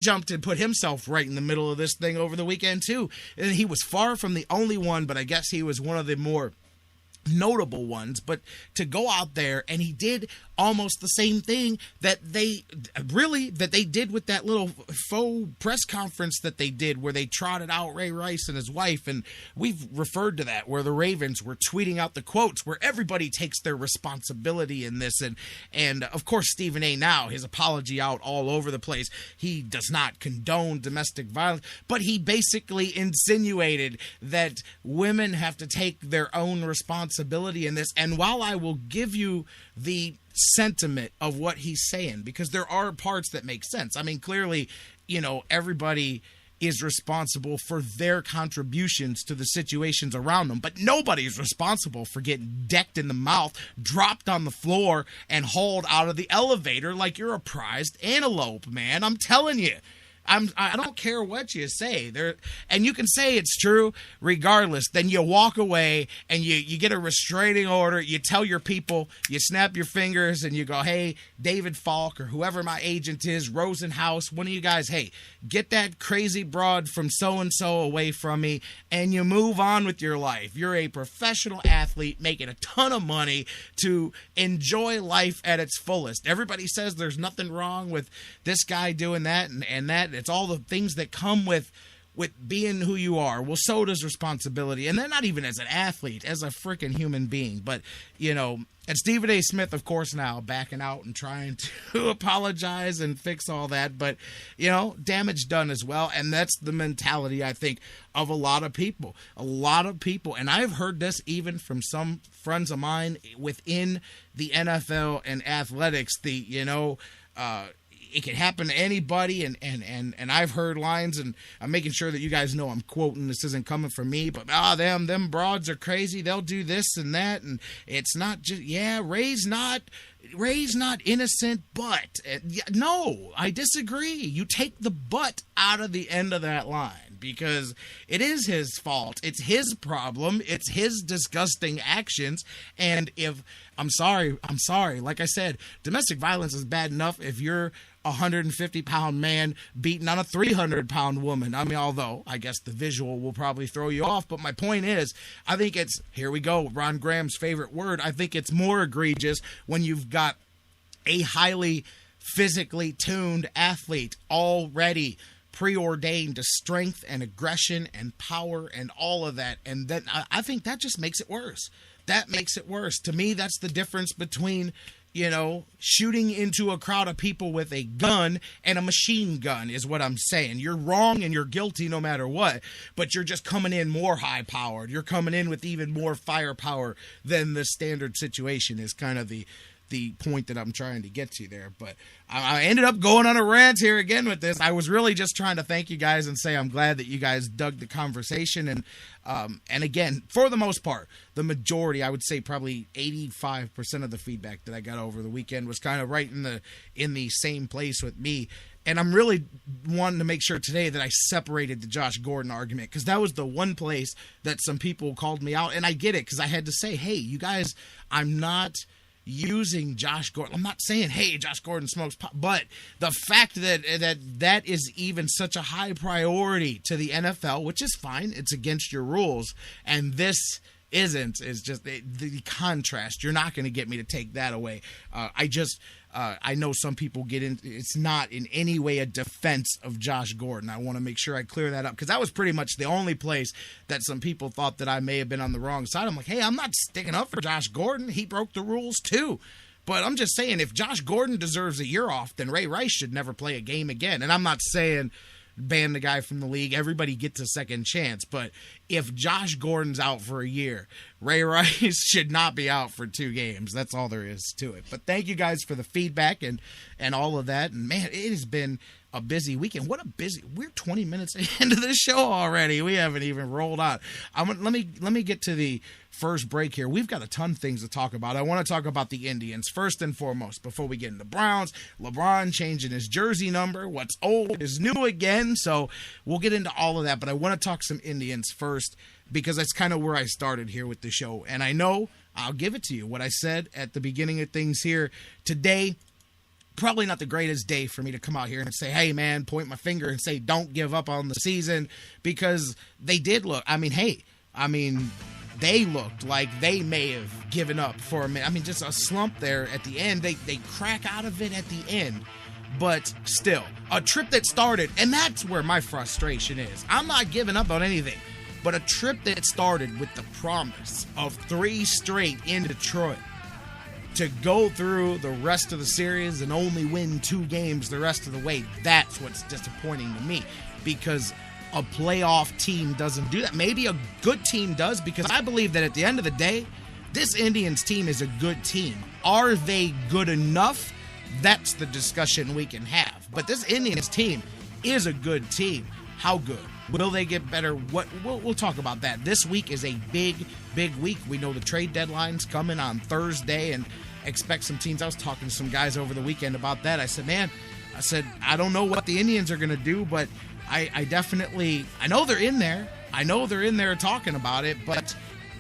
jumped and put himself right in the middle of this thing over the weekend too. And he was far from the only one, but I guess he was one of the more notable ones. But to go out there, and he did almost the same thing that they did with that little faux press conference that they did, where they trotted out Ray Rice and his wife. And we've referred to that, where the Ravens were tweeting out the quotes, where everybody takes their responsibility in this. And of course, Stephen A. now, his apology out all over the place. He does not condone domestic violence, but he basically insinuated that women have to take their own responsibility in this. And while I will give you the sentiment of what he's saying, because there are parts that make sense. I mean, clearly, everybody is responsible for their contributions to the situations around them, but nobody's responsible for getting decked in the mouth, dropped on the floor, and hauled out of the elevator like you're a prized antelope, man. I'm telling you. I don't care what you say there, and you can say it's true regardless. Then you walk away and you get a restraining order. You tell your people, you snap your fingers, and you go, hey, David Falk or whoever my agent is, Rosenhaus, one of you guys, hey, get that crazy broad from so-and-so away from me, and you move on with your life. You're a professional athlete making a ton of money to enjoy life at its fullest. Everybody says there's nothing wrong with this guy doing that and that. It's all the things that come with being who you are. Well, so does responsibility. And they're not even as an athlete, as a freaking human being. But, and Stephen A. Smith, of course, now backing out and trying to apologize and fix all that. But, damage done as well. And that's the mentality, I think, of a lot of people. A lot of people. And I've heard this even from some friends of mine within the NFL and athletics. It can happen to anybody, and I've heard lines, and I'm making sure that you guys know I'm quoting. This isn't coming from me, but them broads are crazy. They'll do this and that, and it's not just Ray's not innocent, but no, I disagree. You take the but out of the end of that line, because it is his fault. It's his problem. It's his disgusting actions. And if I'm sorry. Like I said, domestic violence is bad enough if you're a 150-pound man beating on a 300-pound woman. I mean, although I guess the visual will probably throw you off. But my point is, I think it's, here we go, Ron Graham's favorite word, I think it's more egregious when you've got a highly physically tuned athlete already preordained to strength and aggression and power and all of that. And then I think that just makes it worse. That makes it worse. To me, that's the difference between, shooting into a crowd of people with a gun and a machine gun is what I'm saying. You're wrong and you're guilty no matter what, but you're just coming in more high-powered. You're coming in with even more firepower than the standard situation is kind of the point that I'm trying to get to there. But I ended up going on a rant here again with this. I was really just trying to thank you guys and say I'm glad that you guys dug the conversation. And again, for the most part, the majority, I would say probably 85% of the feedback that I got over the weekend was kind of right in the same place with me. And I'm really wanting to make sure today that I separated the Josh Gordon argument, because that was the one place that some people called me out. And I get it, because I had to say, hey, you guys, I'm not using Josh Gordon. I'm not saying, hey, Josh Gordon smokes pot, but the fact that is even such a high priority to the NFL, which is fine, it's against your rules, and this isn't, is just the contrast. You're not going to get me to take that away. I know some people get in. It's not in any way a defense of Josh Gordon. I want to make sure I clear that up, because that was pretty much the only place that some people thought that I may have been on the wrong side. I'm like, hey, I'm not sticking up for Josh Gordon. He broke the rules too. But I'm just saying, if Josh Gordon deserves a year off, then Ray Rice should never play a game again. And I'm not saying ban the guy from the league. Everybody gets a second chance. But if Josh Gordon's out for a year, Ray Rice should not be out for 2 games. That's all there is to it. But thank you guys for the feedback and all of that. And man, it has been a busy weekend. We're 20 minutes into the show already. We haven't even rolled out. Let me get to the first break here. We've got a ton of things to talk about. I want to talk about the Indians first and foremost before we get into Browns. LeBron changing his jersey number. What's old is new again. So we'll get into all of that. But I want to talk some Indians first, because that's kind of where I started here with the show. And I know I'll give it to you. What I said at the beginning of things here today, probably not the greatest day for me to come out here and say, hey, man, point my finger and say, don't give up on the season, because they did look. They looked like they may have given up for a minute. Just a slump there at the end. They crack out of it at the end. But still, a trip that started, and that's where my frustration is. I'm not giving up on anything, but a trip that started with the promise of 3 straight in Detroit, to go through the rest of the series and only win 2 games the rest of the way, that's what's disappointing to me, because a playoff team doesn't do that. Maybe a good team does, because I believe that at the end of the day, this Indians team is a good team. Are they good enough? That's the discussion we can have. But this Indians team is a good team. How good? Will they get better? We'll talk about that. This week is a big week. We know the trade deadline's coming on Thursday, and expect some teams. I was talking to some guys over the weekend about that. I said, I don't know what the Indians are going to do, but I definitely, I know they're in there. I know they're in there talking about it, but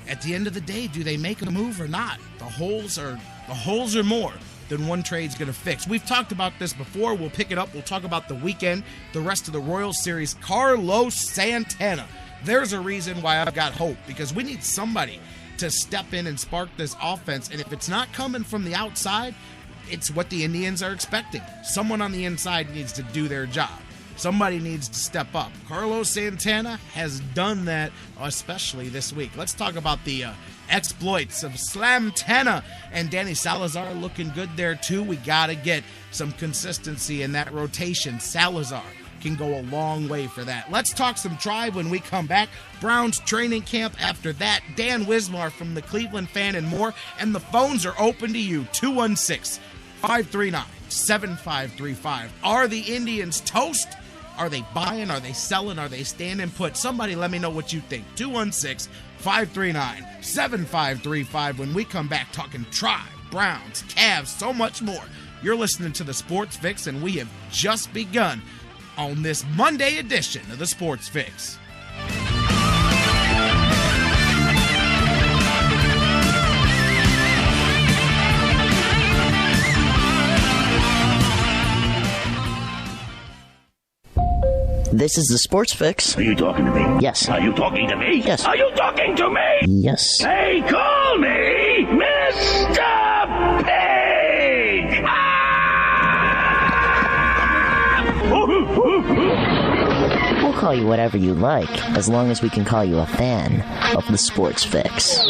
at the end of the day, do they make a move or not? The holes are more than one trade's going to fix. We've talked about this before. We'll pick it up. We'll talk about the weekend, the rest of the Royals series. Carlos Santana. There's a reason why I've got hope, because we need somebody to step in and spark this offense. And if it's not coming from the outside, it's what the Indians are expecting. Someone on the inside needs to do their job. Somebody needs to step up. Carlos Santana has done that, especially this week. Let's talk about the exploits of Slamtana and Danny Salazar, looking good there too. We got to get some consistency in that rotation. Salazar can go a long way for that. Let's talk some Tribe when we come back. Browns training camp after that. Dan Wismar from the Cleveland Fan and more. And the phones are open to you. 216-539-7535. Are the Indians toast? Are they buying? Are they selling? Are they standing put? Somebody let me know what you think. 216-539-7535. When we come back talking Tribe, Browns, Cavs, so much more. You're listening to the Sports Fix, and we have just begun on this Monday edition of the Sports Fix. This is the Sports Fix. Are you talking to me? Yes. Are you talking to me? Yes. Are you talking to me? Yes. They call me Mr. Pig! We'll call you whatever you like, as long as we can call you a fan of the Sports Fix.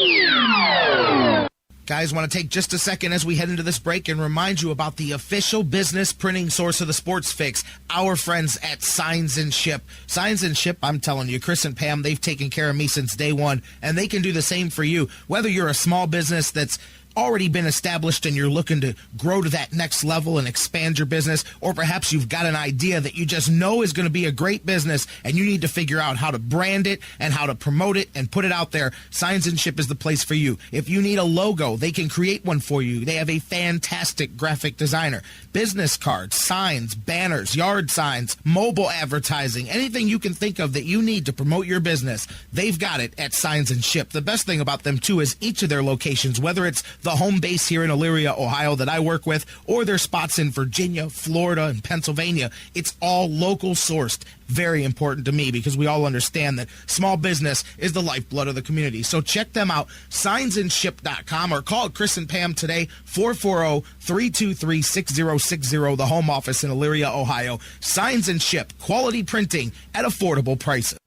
Guys, want to take just a second as we head into this break and remind you about the official business printing source of the Sports Fix, our friends at Signs and Ship. Signs and Ship, I'm telling you, Chris and Pam, they've taken care of me since day one, and they can do the same for you. Whether you're a small business that's already been established and you're looking to grow to that next level and expand your business, or perhaps you've got an idea that you just know is going to be a great business and you need to figure out how to brand it and how to promote it and put it out there, Signs and Ship is the place for you. If you need a logo, they can create one for you. They have a fantastic graphic designer. Business cards, signs, banners, yard signs, mobile advertising, anything you can think of that you need to promote your business, they've got it at Signs and Ship. The best thing about them, too, is each of their locations, whether it's the home base here in Elyria, Ohio that I work with, or their spots in Virginia, Florida, and Pennsylvania, it's all local sourced. Very important to me, because we all understand that small business is the lifeblood of the community. So check them out, signsandship.com, or call Chris and Pam today, 440-323-6060, the home office in Elyria, Ohio. Signs and Ship, quality printing at affordable prices.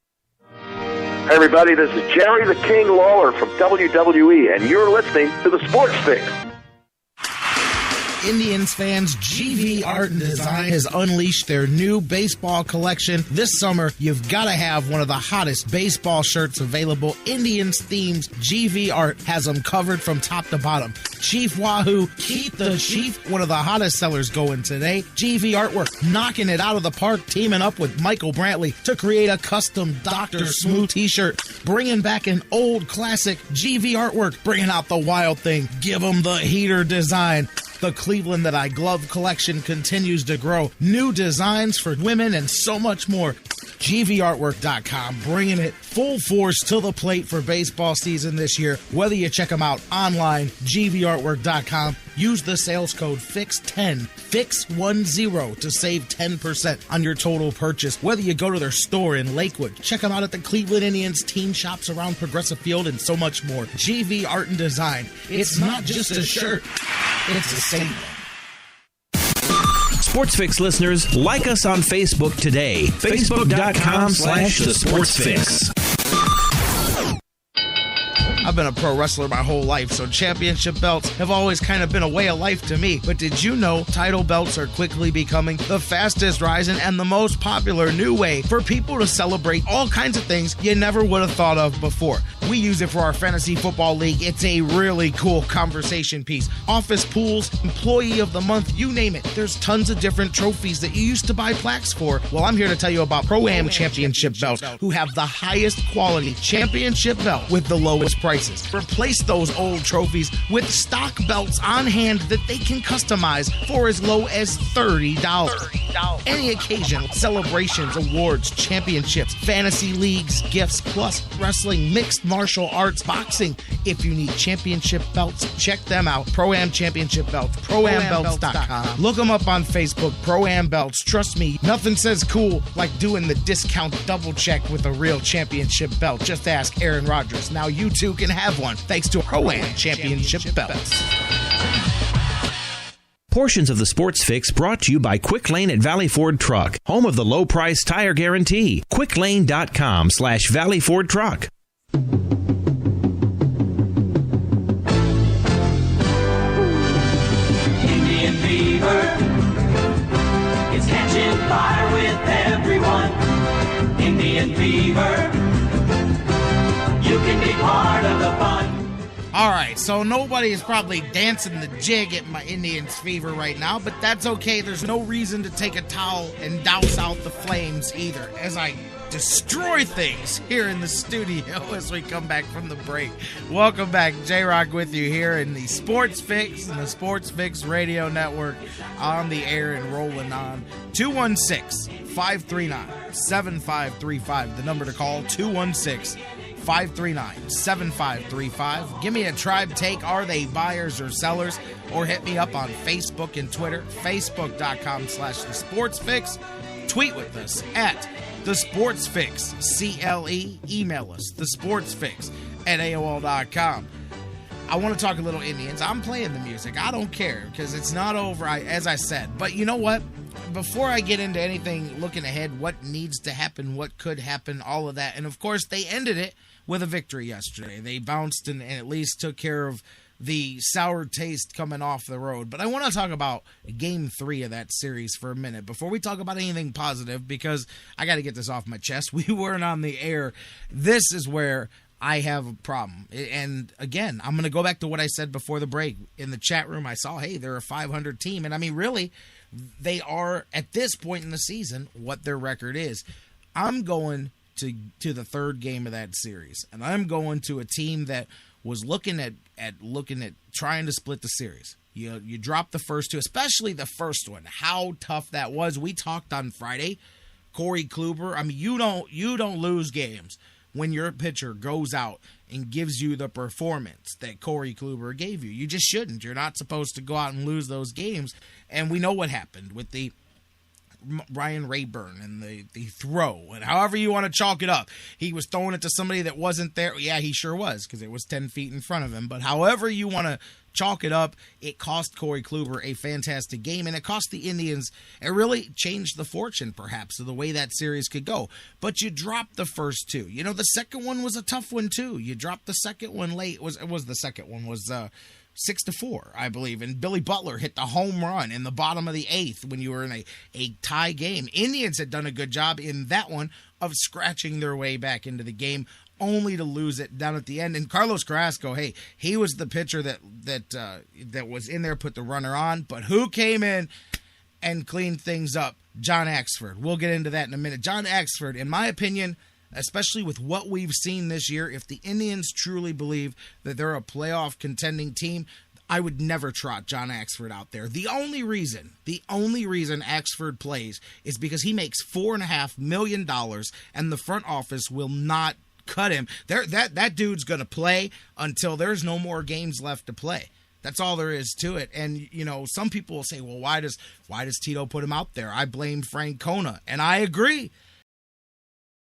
Hey everybody, this is Jerry the King Lawler from WWE, and you're listening to the Sports Fix. Indians fans, GV Art and Design has unleashed their new baseball collection. This summer, you've got to have one of the hottest baseball shirts available. Indians themes, GV Art has them covered from top to bottom. Chief Wahoo, keep the Chief, one of the hottest sellers going today. GV Artwork, knocking it out of the park, teaming up with Michael Brantley to create a custom Dr. Smooth t-shirt, bringing back an old classic. GV Artwork, bringing out the wild thing. Give them the heater design. The Cleveland That I Glove collection continues to grow. New designs for women and so much more. GVArtwork.com, bringing it full force to the plate for baseball season this year. Whether you check them out online, GVArtwork.com, Use the sales code FIX10, FIX10 to save 10% on your total purchase. Whether you go to their store in Lakewood, check them out at the Cleveland Indians team shops around Progressive Field, and so much more. GV Art and Design. It's not just a shirt, it's a statement. Sports Fix listeners, like us on Facebook today. Facebook.com/The Sports Fix. I've been a pro wrestler my whole life, so championship belts have always kind of been a way of life to me. But did you know title belts are quickly becoming the fastest rising and the most popular new way for people to celebrate all kinds of things you never would have thought of before? We use it for our fantasy football league. It's a really cool conversation piece. Office pools, employee of the month, you name it. There's tons of different trophies that you used to buy plaques for. Well, I'm here to tell you about Pro-Am Championship belts, who have the highest quality championship belt with the lowest prices. Replace those old trophies with stock belts on hand that they can customize for as low as $30. Any occasion, celebrations, awards, championships, fantasy leagues, gifts, plus wrestling, mixed martial arts, boxing. If you need championship belts, check them out. Pro-Am Championship Belts, ProAmBelts.com. Look them up on Facebook, Pro-Am Belts. Trust me, nothing says cool like doing the discount double check with a real championship belt. Just ask Aaron Rodgers. Now you too can have one thanks to Pro-Am Championship Belts. Portions of the Sports Fix brought to you by Quick Lane at Valley Ford Truck, home of the low price tire guarantee. QuickLane.com/Valley Ford Truck. Indian fever is catching fire with everyone. Indian fever, you can be part of the fun. All right, so nobody is probably dancing the jig at my Indians fever right now, but that's okay. There's no reason to take a towel and douse out the flames either, as I destroy things here in the studio as we come back from the break. Welcome back. J-Rock with you here in the Sports Fix and the Sports Fix Radio Network, on the air and rolling on. 216-539-7535. The number to call, 216-539-7535. Give me a tribe take. Are they buyers or sellers? Or hit me up on Facebook and Twitter. Facebook.com/The Sports Fix. Tweet with us at The Sports Fix, CLE. Email us, thesportsfix@AOL.com. I want to talk a little Indians. I'm playing the music. I don't care because it's not over, as I said. But you know what? Before I get into anything looking ahead, what needs to happen, what could happen, all of that. And, of course, they ended it with a victory yesterday. They bounced and at least took care of the sour taste coming off the road. But I want to talk about Game 3 of that series for a minute before we talk about anything positive, because I got to get this off my chest. We weren't on the air. This is where I have a problem. And again, I'm going to go back to what I said before the break. In the chat room, I saw, hey, they're a 500 team. And I mean, really, they are, at this point in the season, what their record is. I'm going to the third game of that series, and I'm going to a team that was looking at trying to split the series. You drop the first two, especially the first one. How tough that was. We talked on Friday. Corey Kluber. I mean, you don't lose games when your pitcher goes out and gives you the performance that Corey Kluber gave you. You just shouldn't. You're not supposed to go out and lose those games. And we know what happened with the Ryan Rayburn and the throw, and however you want to chalk it up. He was throwing it to somebody that wasn't there. Yeah, he sure was, because it was 10 feet in front of him. But however you want to chalk it up, it cost Corey Kluber a fantastic game, and it cost the Indians. It really changed the fortune, perhaps, of the way that series could go. But you dropped the first two. You know, the second one was a tough one, too. You dropped the second one late. The second one was 6-4, I believe. And Billy Butler hit the home run in the bottom of the eighth when you were in a tie game. Indians had done a good job in that one of scratching their way back into the game, only to lose it down at the end. And Carlos Carrasco, hey, he was the pitcher that was in there, put the runner on. But who came in and cleaned things up? John Axford. We'll get into that in a minute. John Axford, in my opinion, especially with what we've seen this year, if the Indians truly believe that they're a playoff contending team, I would never trot John Axford out there. The only reason Axford plays is because he makes $4.5 million, and the front office will not cut him. That dude's going to play until there's no more games left to play. That's all there is to it. And, you know, some people will say, well, why does Tito put him out there? I blame Francona. And I agree.